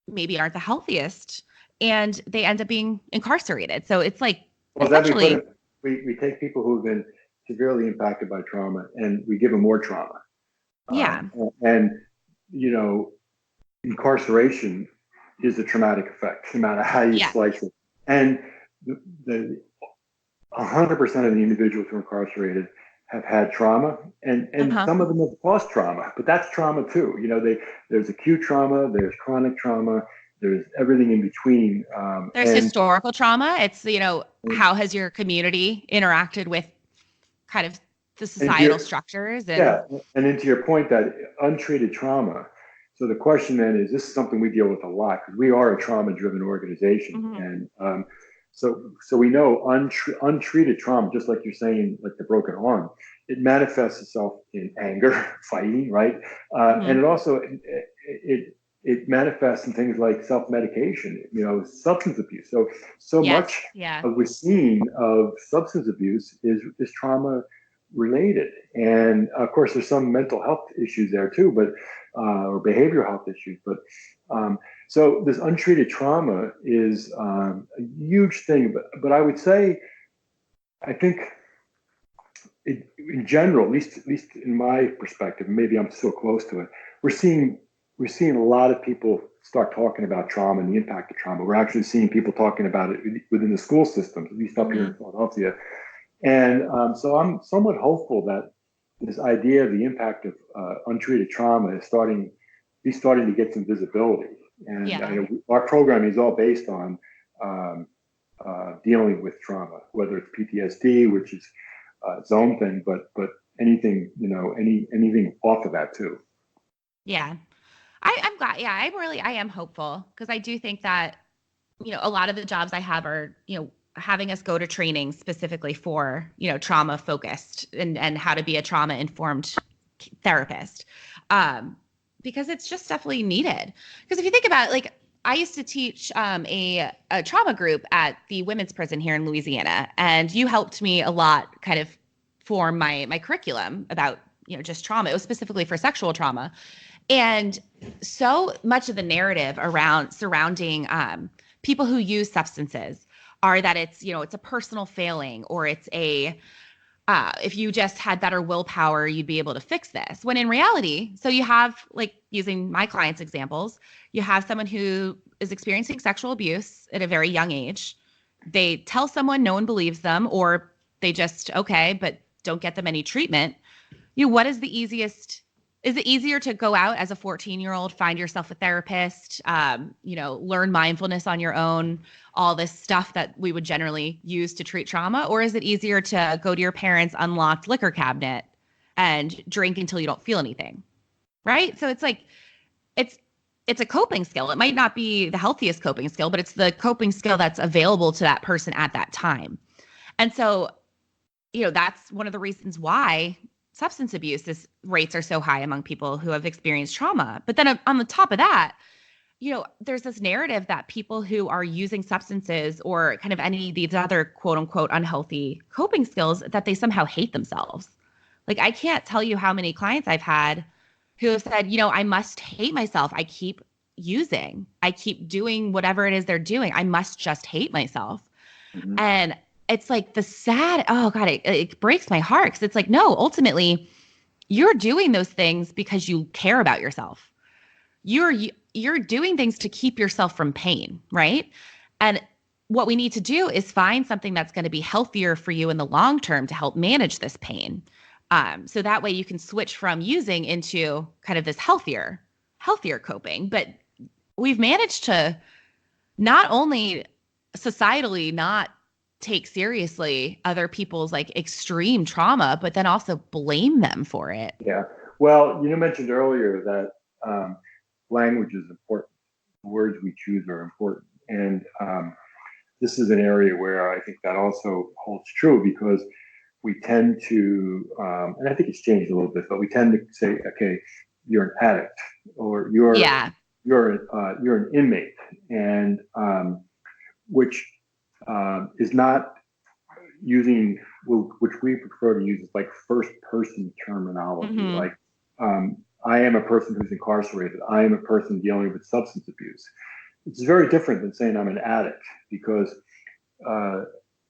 maybe aren't the healthiest. And they end up being incarcerated. So it's like, Well, then essentially, we take people who've been severely impacted by trauma and we give them more trauma. yeah. And, you know, incarceration is a traumatic effect, no matter how you Yeah. slice it. And the 100% of the individuals who are incarcerated have had trauma, and Uh-huh. some of them have caused trauma, but that's trauma too. There's acute trauma, there's chronic trauma, there's everything in between. There's historical trauma. It's, how has your community interacted with kind of the and societal structures and yeah, and then to your point, that untreated trauma. So the question then is, this is something we deal with a lot because we are a trauma-driven organization, mhm. and so we know untreated trauma, just like you're saying, like the broken arm, it manifests itself in anger, fighting, right? And Mhm. it also it manifests in things like self-medication, substance abuse. So Yes. much Yeah. of we're seeing of substance abuse is trauma related, and of course there's some mental health issues there too, but or behavioral health issues, but so this untreated trauma is a huge thing. But I would say, I think in general, at least in my perspective, maybe I'm so close to it, we're seeing a lot of people start talking about trauma and the impact of trauma. We're actually seeing people talking about it within the school systems, at least up here in Mhm. Philadelphia. And so I'm somewhat hopeful that this idea of the impact of untreated trauma is starting to get some visibility. And Yeah. our programming is all based on um, dealing with trauma, whether it's PTSD, which is its own thing, but anything, anything off of that too. Yeah. I'm glad. Yeah, I am hopeful, because I do think that, a lot of the jobs I have are, having us go to training specifically for, trauma focused, and how to be a trauma informed therapist. Um, because it's just definitely needed. Because if you think about it, like, I used to teach a trauma group at the women's prison here in Louisiana, and you helped me a lot kind of form my curriculum about just trauma. It was specifically for sexual trauma. And so much of the narrative around surrounding people who use substances are that it's a personal failing, or it's if you just had better willpower, you'd be able to fix this. When in reality, so you have, like, using my clients' examples, you have someone who is experiencing sexual abuse at a very young age. They tell someone, no one believes them, or they just, okay, but don't get them any treatment. What is the easiest? Is it easier to go out as a 14-year-old, find yourself a therapist, learn mindfulness on your own, all this stuff that we would generally use to treat trauma? Or is it easier to go to your parents' unlocked liquor cabinet and drink until you don't feel anything? Right? So it's like, it's a coping skill. It might not be the healthiest coping skill, but it's the coping skill that's available to that person at that time. And so, that's one of the reasons why substance abuse rates are so high among people who have experienced trauma. But then on the top of that, there's this narrative that people who are using substances or kind of any of these other quote unquote unhealthy coping skills, that they somehow hate themselves. Like, I can't tell you how many clients I've had who have said, I must hate myself. I keep using, I keep doing whatever it is they're doing. I must just hate myself. Mm-hmm. And it's like oh God, it breaks my heart, because it's like, no, ultimately you're doing those things because you care about yourself. You're doing things to keep yourself from pain, right? And what we need to do is find something that's going to be healthier for you in the long term to help manage this pain. So that way you can switch from using into kind of this healthier coping. But we've managed to not only societally not take seriously other people's like extreme trauma, but then also blame them for it. Yeah. Well, you mentioned earlier that language is important. The words we choose are important. And this is an area where I think that also holds true, because we tend to, and I think it's changed a little bit, but we tend to say, okay, you're an addict, or you're an inmate, and which is not using, which we prefer to use, is like first person terminology. Mm-hmm. Like, I am a person who's incarcerated. I am a person dealing with substance abuse. It's very different than saying I'm an addict, because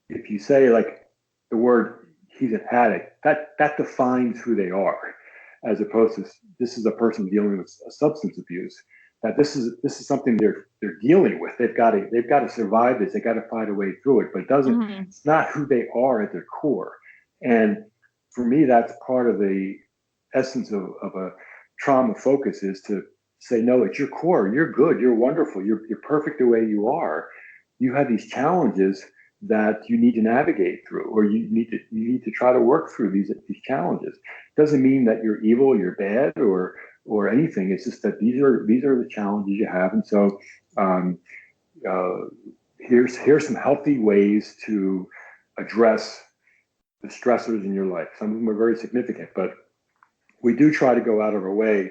if you say like the word he's an addict, that defines who they are, as opposed to this is a person dealing with substance abuse. That this is something they're dealing with. They've got to survive this. They got to find a way through it. But it doesn't. Mm-hmm. It's not who they are at their core. And for me, that's part of the essence of a trauma focus, is to say, no, it's your core. You're good. You're wonderful. You're perfect the way you are. You have these challenges that you need to navigate through, or you need to try to work through these challenges. It doesn't mean that you're evil, you're bad, or anything. It's just that these are the challenges you have. And so here's some healthy ways to address the stressors in your life. Some of them are very significant, but we do try to go out of our way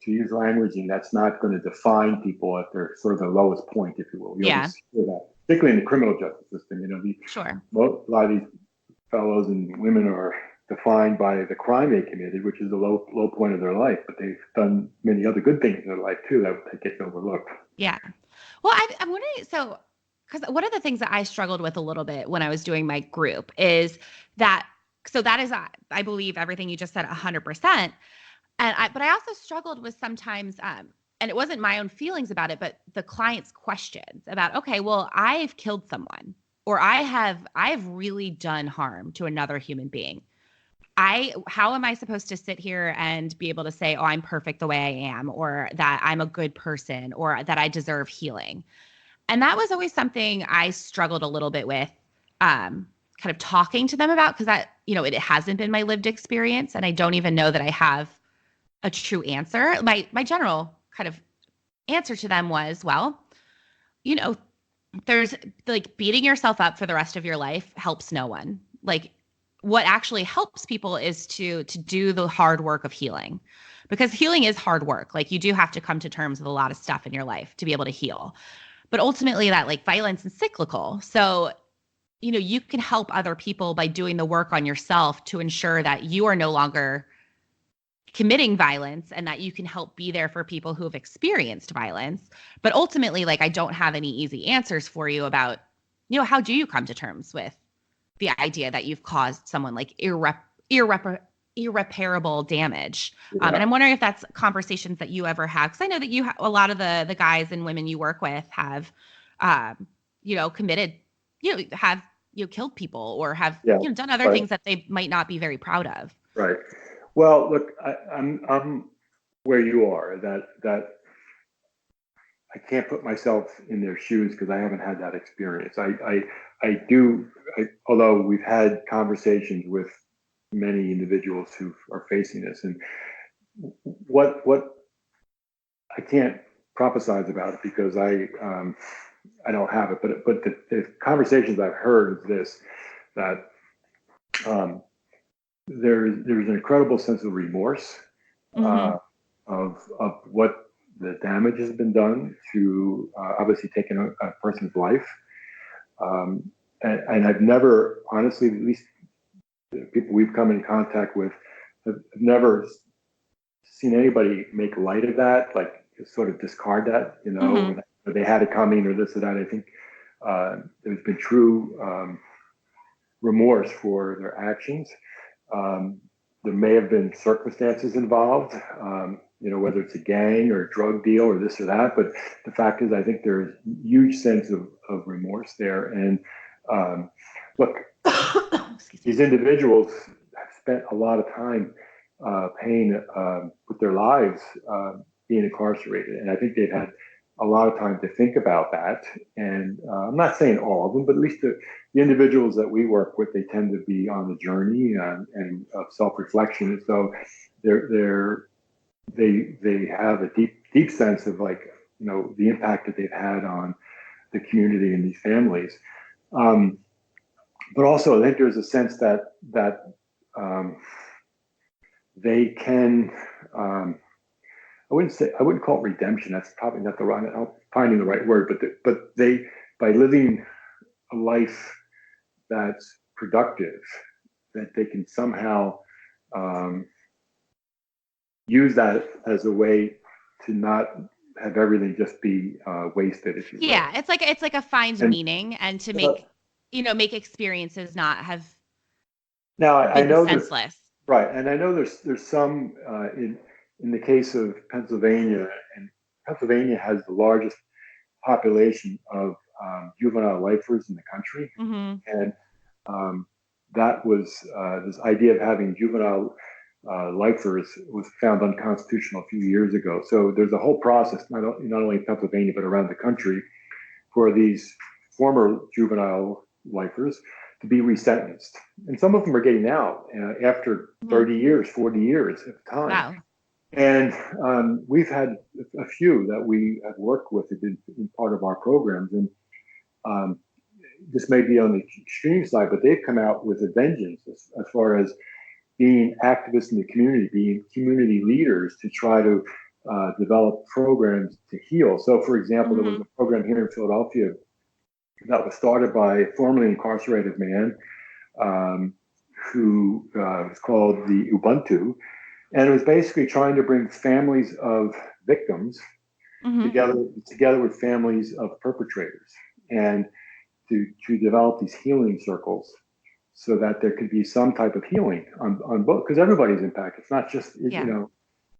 to use languaging that's not going to define people at their sort of the lowest point, if you will. You always hear that, particularly in the criminal justice system. Sure. A lot of these fellows and women are defined by the crime they committed, which is the low point of their life, but they've done many other good things in their life too that gets overlooked. Yeah. Well, I'm wondering, so, because one of the things that I struggled with a little bit when I was doing my group is that, so that is, I believe everything you just said 100%. But I also struggled with sometimes, and it wasn't my own feelings about it, but the client's questions about, okay, well, I've killed someone, or I've really done harm to another human being. How am I supposed to sit here and be able to say, oh, I'm perfect the way I am, or that I'm a good person, or that I deserve healing? And that was always something I struggled a little bit with, kind of talking to them about, because that, it hasn't been my lived experience, and I don't even know that I have a true answer. My general kind of answer to them was, well, there's like beating yourself up for the rest of your life helps no one. Like, what actually helps people is to do the hard work of healing, because healing is hard work. Like, you do have to come to terms with a lot of stuff in your life to be able to heal. But ultimately, that like violence is cyclical. So, you can help other people by doing the work on yourself to ensure that you are no longer committing violence and that you can help be there for people who have experienced violence. But ultimately, like, I don't have any easy answers for you about, how do you come to terms with the idea that you've caused someone like irreparable damage. And I'm wondering if that's conversations that you ever have, because I know that a lot of the guys and women you work with have, committed, have killed people or have done other things that they might not be very proud of. Right. Well, look, I'm where you are. That I can't put myself in their shoes because I haven't had that experience. Although we've had conversations with many individuals who are facing this, and what I can't prophesize about it because I don't have it, but the conversations I've heard is this, that there's an incredible sense of remorse of what the damage has been done to obviously taking a person's life. And I've never, honestly, at least the people we've come in contact with, have never seen anybody make light of that, like sort of discard that, or they had it coming or this or that. I think there's been true remorse for their actions. There may have been circumstances involved, whether it's a gang or a drug deal or this or that. But the fact is, I think there's a huge sense of remorse there. And look, these individuals have spent a lot of time paying with their lives being incarcerated. And I think they've had a lot of time to think about that. And I'm not saying all of them, but at least the individuals that we work with, they tend to be on the journey and of self-reflection. And so they have a deep sense of, like, the impact that they've had on the community and these families. But also, I think there's a sense that they can. I wouldn't call it redemption. That's probably not finding the right word. But they, by living a life that's productive, that they can somehow use that as a way to not have everything just be wasted, if you will. Yeah, it's like a find meaning and to make experiences not have. Now I know senseless. Right, and I know there's some in the case of Pennsylvania, and Pennsylvania has the largest population of juvenile lifers in the country, and that was this idea of having juvenile lifers was found unconstitutional a few years ago. So there's a whole process, not only in Pennsylvania but around the country, for these former juvenile lifers to be resentenced. And some of them are getting out after 30 years, 40 years at the time. Wow. And we've had a few that we have worked with in part of our programs. And this may be on the extreme side, but they've come out with a vengeance as far as being activists in the community, being community leaders to try to develop programs to heal. So, for example, there was a program here in Philadelphia that was started by a formerly incarcerated man who was called the Ubuntu. And it was basically trying to bring families of victims together with families of perpetrators, and to develop these healing circles so that there could be some type of healing on both, because everybody's impacted. It's not just,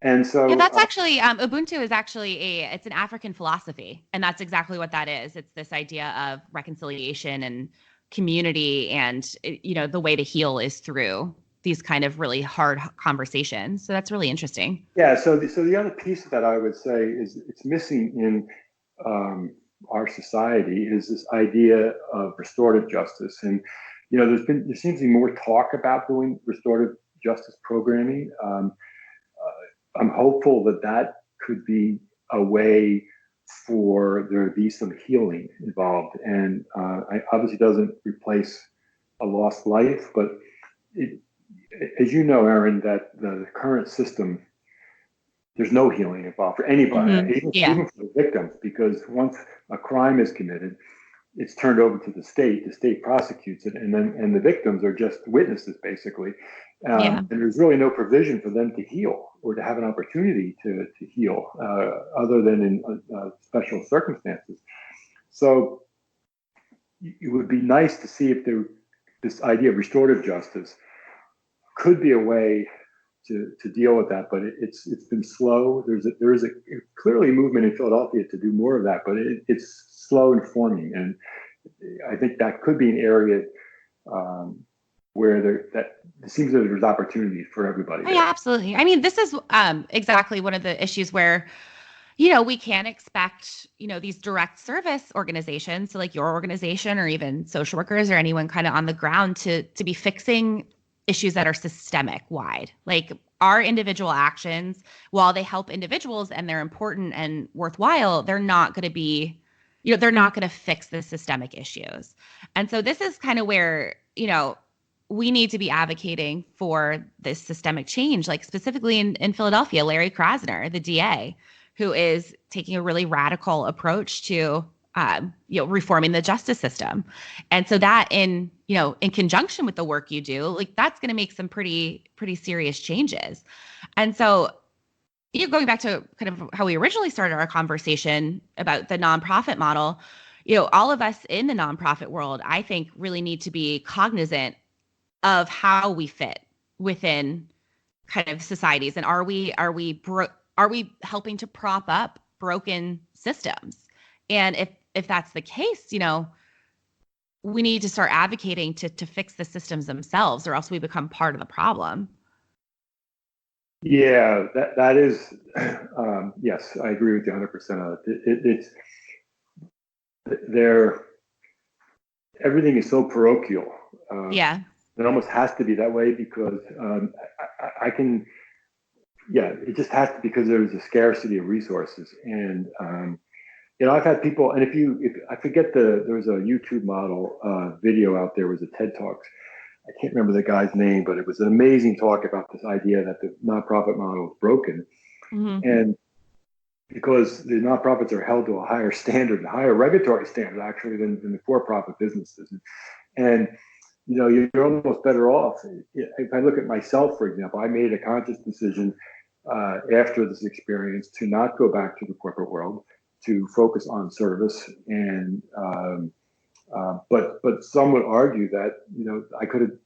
And so that's actually Ubuntu is actually it's an African philosophy, and that's exactly what that is. It's this idea of reconciliation and community, and the way to heal is through these kind of really hard conversations. So that's really interesting. Yeah. So the other piece that I would say is it's missing in our society is this idea of restorative justice, and there seems to be more talk about doing restorative justice programming. I'm hopeful that could be a way for there to be some healing involved, and it obviously doesn't replace a lost life, but as you know, Aaron, that the current system, there's no healing involved for anybody, even for the victims, because once a crime is committed, it's turned over to the state prosecutes it, and the victims are just witnesses basically. Yeah. And there's really no provision for them to heal or to have an opportunity to heal other than in special circumstances. So it would be nice to see if this idea of restorative justice could be a way to deal with that, but it's been slow. There is a clearly a movement in Philadelphia to do more of that, but it's slow in forming, and I think that could be an area where it seems that there's opportunity for everybody Oh, yeah, there. absolutely. I mean, this is exactly one of the issues where, we can't expect, these direct service organizations, so like your organization or even social workers or anyone kind of on the ground to be fixing issues that are systemic wide. Like our individual actions, while they help individuals and they're important and worthwhile, they're not going to be, they're not going to fix the systemic issues. And so this is kind of where, we need to be advocating for this systemic change, like specifically in Philadelphia, Larry Krasner, the DA, who is taking a really radical approach to reforming the justice system. And so that in conjunction with the work you do, like that's going to make some pretty serious changes. And so going back to kind of how we originally started our conversation about the nonprofit model, all of us in the nonprofit world, I think really need to be cognizant of how we fit within kind of societies, and are we helping to prop up broken systems? And if that's the case, we need to start advocating to fix the systems themselves, or else we become part of the problem. Yeah, that is yes, I agree with you 100% on it. It's there. Everything is so parochial. Yeah. It almost has to be that way because I can, yeah, it just has to, because there's a scarcity of resources. And, I've had people, and if I forget there was a YouTube model video out there, was a TED Talks. I can't remember the guy's name, but it was an amazing talk about this idea that the nonprofit model is broken. Mm-hmm. And because the nonprofits are held to a higher standard, a higher regulatory standard actually than the for-profit businesses. And you're almost better off. If I look at myself, for example, I made a conscious decision after this experience to not go back to the corporate world, to focus on service. And but some would argue that I could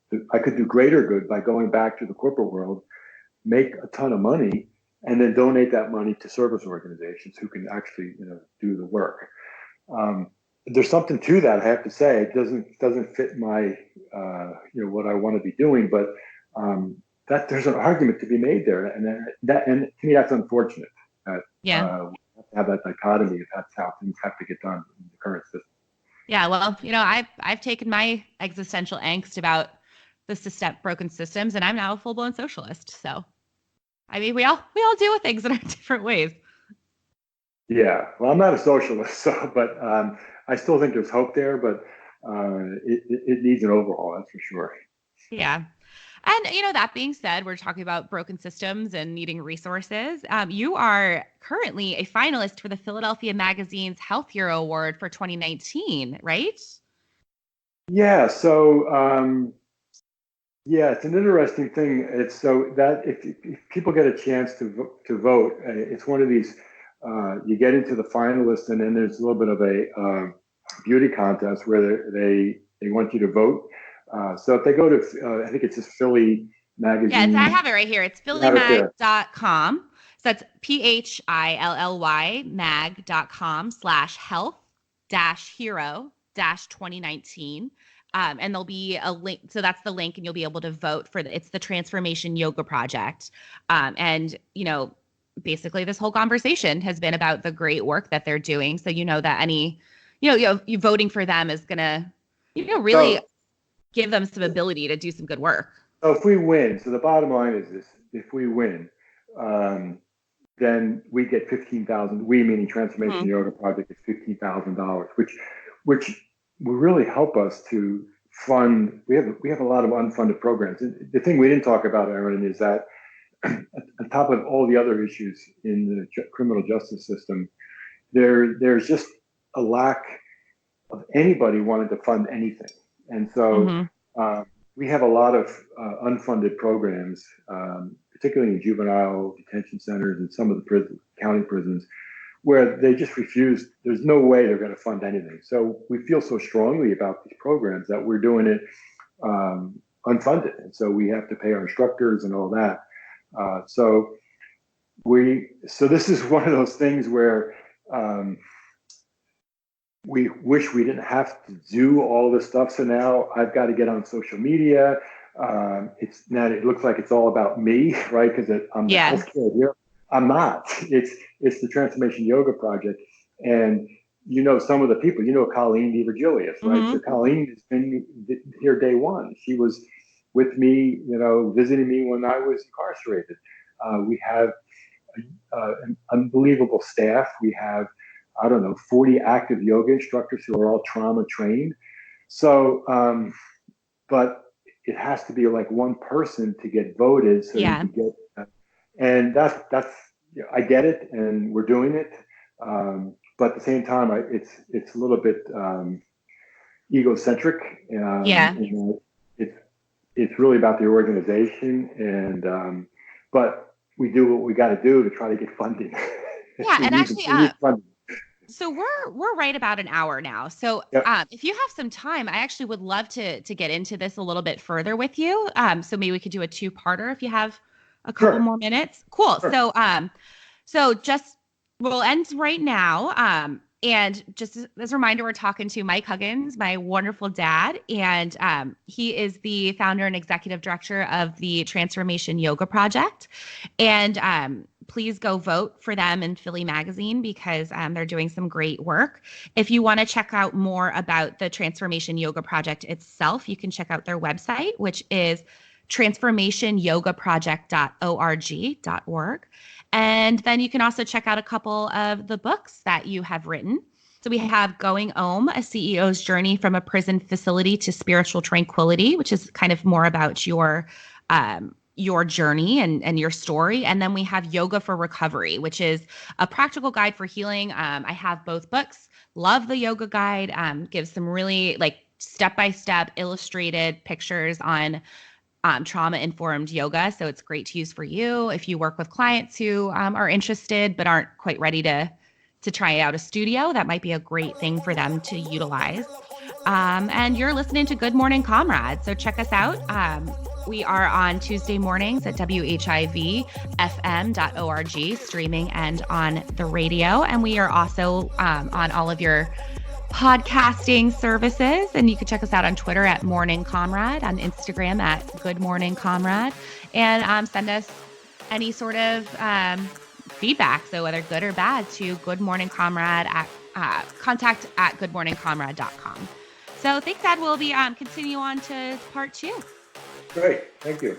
do greater good by going back to the corporate world, make a ton of money, and then donate that money to service organizations who can actually do the work. There's something to that, I have to say. It doesn't fit my what I want to be doing, but that there's an argument to be made there, and to me that's unfortunate that Yeah. we have to have that dichotomy if that's how things have to get done in the current system. Yeah. Well, I've taken my existential angst about the broken systems, and I'm now a full blown socialist. So, I mean, we all deal with things in our different ways. Yeah, well, I'm not a socialist, but I still think there's hope there, but it needs an overhaul, that's for sure. Yeah. And, that being said, we're talking about broken systems and needing resources. You are currently a finalist for the Philadelphia Magazine's Health Hero Award for 2019, right? Yeah, so yeah, it's an interesting thing. It's so that if people get a chance to vote, it's one of these. You get into the finalists, and then there's a little bit of a beauty contest where they want you to vote. So if they go to, I think it's just Philly Yeah, Magazine. I have it right here. It's phillymag.com. So that's PHILLY mag.com/health-hero-2019. And there'll be a link. So that's the link, and you'll be able to vote for it's the Transformation Yoga Project. And, basically this whole conversation has been about the great work that they're doing. So, that any, you voting for them is going to, really give them some ability to do some good work. So if we win, so the bottom line is this: if we win, then we get 15,000. We, meaning Transformation Yoga Project, is $15,000, which will really help us to fund. We have a lot of unfunded programs. The thing we didn't talk about, Aaron, is that on top of all the other issues in the criminal justice system, there's just a lack of anybody wanted to fund anything. And so Mm-hmm. we have a lot of unfunded programs, particularly in juvenile detention centers and some of the county prisons, where they just refuse. There's no way they're going to fund anything. So we feel so strongly about these programs that we're doing it unfunded. And so we have to pay our instructors and all that. So this is one of those things where we wish we didn't have to do all this stuff. So now I've got to get on social media. It looks like it's all about me, right? Because I'm the healthcare here. I'm not. It's the Transformation Yoga Project, and some of the people. Colleen DeVirgilius, right? Mm-hmm. So Colleen has been here day one. She was with me, visiting me when I was incarcerated. We have an unbelievable staff. We have, 40 active yoga instructors who are all trauma trained. So, but it has to be like one person to get voted. So you can get, and that's, I get it, and we're doing it. But at the same time, it's a little bit egocentric. It's really about the organization, and but we do what we got to do to try to get funding. Yeah, and actually, so we're right about an hour now. So if you have some time, I actually would love to get into this a little bit further with you. So maybe we could do a two-parter if you have a couple more minutes. Cool. Sure. So we'll end right now. And just as a reminder, we're talking to Mike Huggins, my wonderful dad, and he is the founder and executive director of the Transformation Yoga Project. And please go vote for them in Philly Magazine because they're doing some great work. If you want to check out more about the Transformation Yoga Project itself, you can check out their website, which is transformationyogaproject.org. And then you can also check out a couple of the books that you have written. So we have Going Om, a CEO's Journey from a Prison Facility to Spiritual Tranquility, which is kind of more about your journey and your story. And then we have Yoga for Recovery, which is a practical guide for healing. I have both books. Love the yoga guide. Gives some really step-by-step illustrated pictures on trauma-informed yoga. So it's great to use for you if you work with clients who are interested but aren't quite ready to try out a studio. That might be a great thing for them to utilize. And you're listening to Good Morning Comrade. So check us out. We are on Tuesday mornings at WHIVFM.org, streaming and on the radio. And we are also on all of your podcasting services. And you can check us out on Twitter at Morning Comrade, on Instagram at Good Morning Comrade, and send us any sort of feedback. So whether good or bad, to Good Morning Comrade at contact at goodmorningcomrade.com. So thanks, Dad. We'll be continue on to part 2. Great. Thank you.